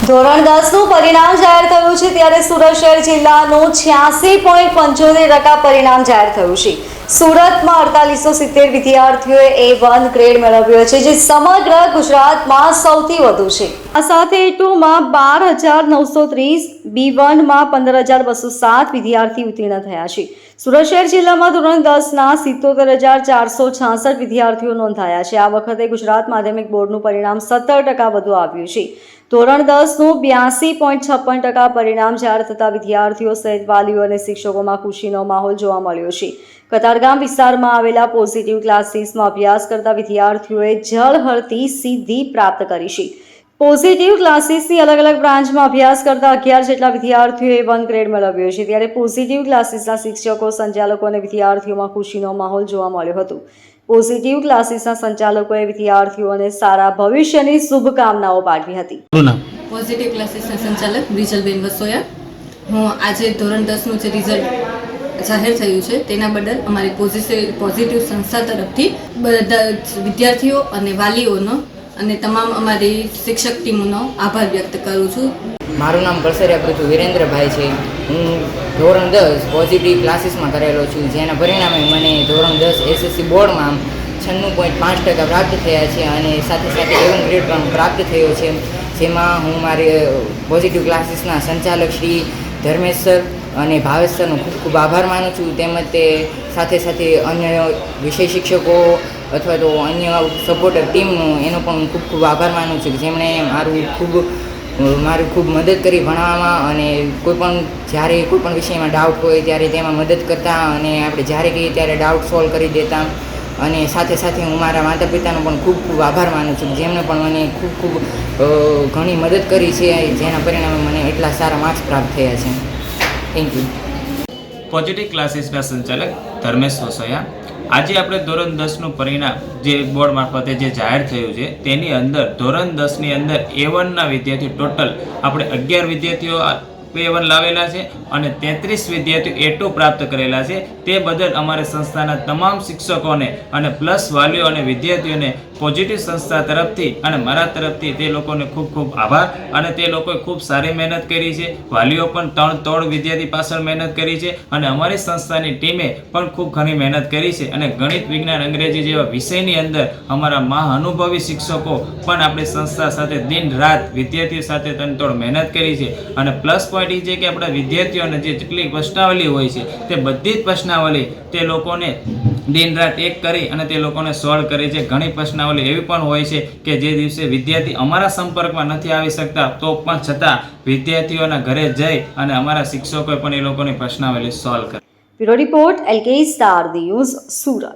ધોરણ 10 નું પરિણામ જાહેર થયું છે ત્યારે સુરત શહેર જિલ્લાનું 86.75% પરિણામ જાહેર થયું છે। સુરતમાં 4870 વિદ્યાર્થીઓએ A1 ગ્રેડ મેળવ્યો છે, જે સમગ્ર ગુજરાતમાં સૌથી વધુ છે। આ સાથે A2 માં 12930, B1 માં 15207 વિદ્યાર્થી ઉત્તીર્ણ થયા છે। સુરત શહેર જિલ્લામાં ધોરણ 10 ના 77466 વિદ્યાર્થીઓ નોંધાયા છે। આ વખતે ગુજરાત માધ્યમિક બોર્ડનું પરિણામ 17% વધુ આવ્યું છે। ધોરણ 10 નું 82.56% પરિણામ જાહેર થતા વિદ્યાર્થીઓ સહિત વાલીઓ અને શિક્ષકોમાં ખુશીનો માહોલ જોવા મળ્યો છે। કતારગામ વિસ્તારમાં આવેલા પોઝિટિવ ક્લાસીસમાં અભ્યાસ કરતા વિદ્યાર્થીઓએ ઝળહળતી સિદ્ધિ પ્રાપ્ત કરી છે। પોઝિટિવ ક્લાસીસની અલગ અલગ બ્રાન્ચમાં અભ્યાસ કરતા 11 જેટલા વિદ્યાર્થીઓએ A1 ગ્રેડ મેળવ્યો છે, ત્યારે પોઝિટિવ ક્લાસીસના શિક્ષકો, સંચાલકો અને વિદ્યાર્થીઓમાં ખુશીનો માહોલ જોવા મળ્યો હતો। પોઝિટિવ ક્લાસીસના સંચાલકોએ વિદ્યાર્થીઓને સારા ભવિષ્યની શુભકામનાઓ પાઠવી હતી। પોઝિટિવ ક્લાસીસના સંચાલક બ્રિજલબેન વસોયા। હું આજે ધોરણ 10નું જે રિઝલ્ટ જાહેર થયું છે તેના બદલ અમારી પોઝિટિવ સંસ્થા તરફથી બધા વિદ્યાર્થીઓ અને વાલીઓનો અને તમામ અમારી શિક્ષક ટીમનો આભાર વ્યક્ત કરું છું। મારું નામ કળસરિયા પૃથુ વિરેન્દ્રભાઈ છે। હું ધોરણ 10 પોઝિટિવ ક્લાસીસમાં કરેલો છું, જેના પરિણામે મને ધોરણ 10 SSC બોર્ડમાં 96.5% પ્રાપ્ત થયા છે અને સાથે સાથે A1 ગ્રેડ પણ પ્રાપ્ત થયો છે, જેમાં હું મારી પોઝિટિવ ક્લાસીસના સંચાલક શ્રી ધર્મેશ સર અને ભાવેશ સરનો ખૂબ ખૂબ આભાર માનું છું। તેમજ તે સાથે સાથે અન્ય વિષય શિક્ષકો અથવા તો અન્ય સપોર્ટર ટીમનો એનો પણ ખૂબ ખૂબ આભાર માનું છું, જેમણે મારી ખૂબ મદદ કરી ભણવામાં અને જ્યારે કોઈ પણ વિષયમાં ડાઉટ હોય ત્યારે તેમાં મદદ કરતા અને આપણે જ્યારે કહીએ ત્યારે ડાઉટ સોલ્વ કરી દેતા। અને સાથે સાથે હું મારા માતા પિતાનો પણ ખૂબ ખૂબ આભાર માનું છું, જેમણે પણ મને ખૂબ ઘણી મદદ કરી છે, જેના પરિણામે મને એટલા સારા માર્ક્સ પ્રાપ્ત થયા છે। Thank you. પોઝિટિવ ક્લાસીસના સંચાલક ધર્મેશ વસોયા। આજે આપણે ધોરણ 10નું પરિણામ જે બોર્ડ મારફતે જે જાહેર થયું છે તેની અંદર ધોરણ 10ની અંદર A1ના વિદ્યાર્થીઓ ટોટલ આપણે 11 વિદ્યાર્થીઓ A1 લાવેલા છે અને 33 વિદ્યાર્થીઓ A2 પ્રાપ્ત કરેલા છે। તે બદલ અમારી સંસ્થાના તમામ શિક્ષકોને અને પ્લસ વાલીઓ અને વિદ્યાર્થીઓને પોઝિટિવ સંસ્થા તરફથી અને મારા તરફથી તે લોકોને ખૂબ ખૂબ આભાર। અને તે લોકોએ ખૂબ સારી મહેનત કરી છે, વાલીઓ પણ ત્રણ વિદ્યાર્થી પાછળ મહેનત કરી છે અને અમારી સંસ્થાની ટીમે પણ ખૂબ ઘણી મહેનત કરી છે અને ગણિત, વિજ્ઞાન, અંગ્રેજી જેવા વિષયની અંદર અમારા મહાઅનુભવી શિક્ષકો પણ આપણી સંસ્થા સાથે દિન રાત વિદ્યાર્થીઓ સાથે તનતોડ મહેનત કરી છે। અને પ્લસ પોઈન્ટ એ છે કે આપણા વિદ્યાર્થીઓને જે જેટલી પ્રશ્નાવલી હોય છે તે બધી જ પ્રશ્નાવલી તે લોકોને દિન રાત એક કરી અને તે લોકોને સોલ્વ કરે છે। ઘણી પ્રશ્નાવલી એવી પણ હોય છે કે જે દિવસે વિદ્યાર્થી અમારા સંપર્કમાં નથી આવી શકતા તો પણ છતાં વિદ્યાર્થીઓના ઘરે જઈ અને અમારા શિક્ષકોએ પણ એ લોકોની પ્રશ્નાવલી સોલ્વ કરી। Bureau report LK star news, Surat.